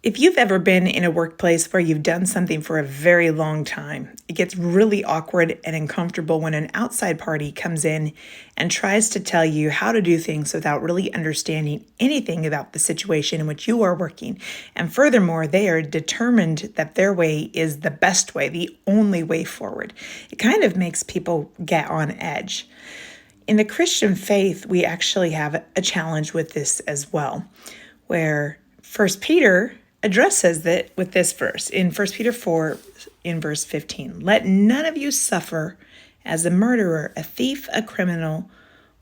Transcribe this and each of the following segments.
If you've ever been in a workplace where you've done something for a very long time, it gets really awkward and uncomfortable when an outside party comes in and tries to tell you how to do things without really understanding anything about the situation in which you are working. And furthermore, they are determined that their way is the best way, the only way forward. It kind of makes people get on edge. In the Christian faith, we actually have a challenge with this as well, where 1 Peter addresses that with this verse in 1 Peter 4 in verse 15. Let none of you suffer as a murderer, a thief, a criminal,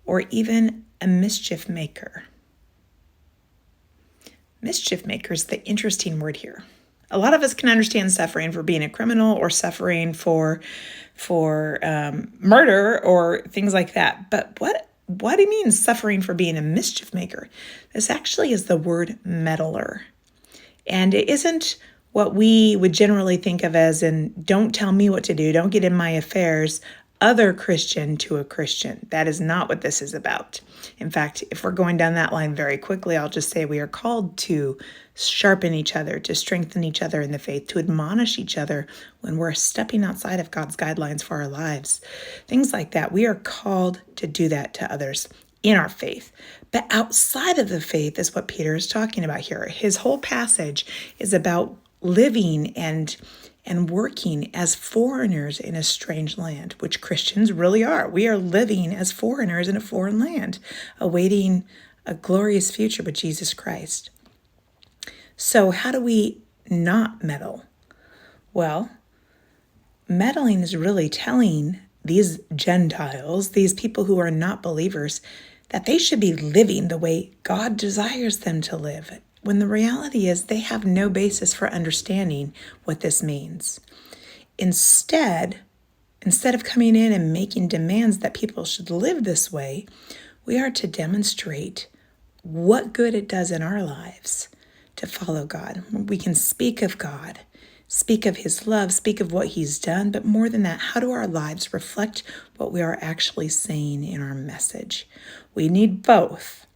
or even a mischief maker. Mischief maker is the interesting word here. A lot of us can understand suffering for being a criminal or suffering for murder or things like that. But what he means suffering for being a mischief maker, this actually is the word meddler. And it isn't what we would generally think of as in don't tell me what to do, don't get in my affairs, other Christian to a Christian. That is not what this is about. In fact, if we're going down that line very quickly, I'll just say we are called to sharpen each other, to strengthen each other in the faith, to admonish each other when we're stepping outside of God's guidelines for our lives. Things like that. We are called to do that to others in our faith. But outside of the faith is what Peter is talking about here. His whole passage is about living and working as foreigners in a strange land, which Christians really are. We are living as foreigners in a foreign land, awaiting a glorious future with Jesus Christ. So how do we not meddle? Well, meddling is really telling these Gentiles, these people who are not believers, that they should be living the way God desires them to live, when the reality is they have no basis for understanding what this means. Instead of coming in and making demands that people should live this way, we are to demonstrate what good it does in our lives to follow God. We can speak of God, speak of his love, speak of what he's done, but more than that, how do our lives reflect what we are actually saying in our message? We need both,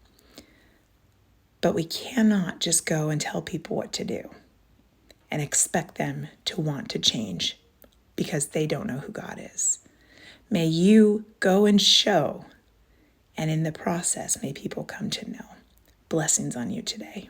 but we cannot just go and tell people what to do and expect them to want to change because they don't know who God is. May you go and show, and in the process, may people come to know. Blessings on you today.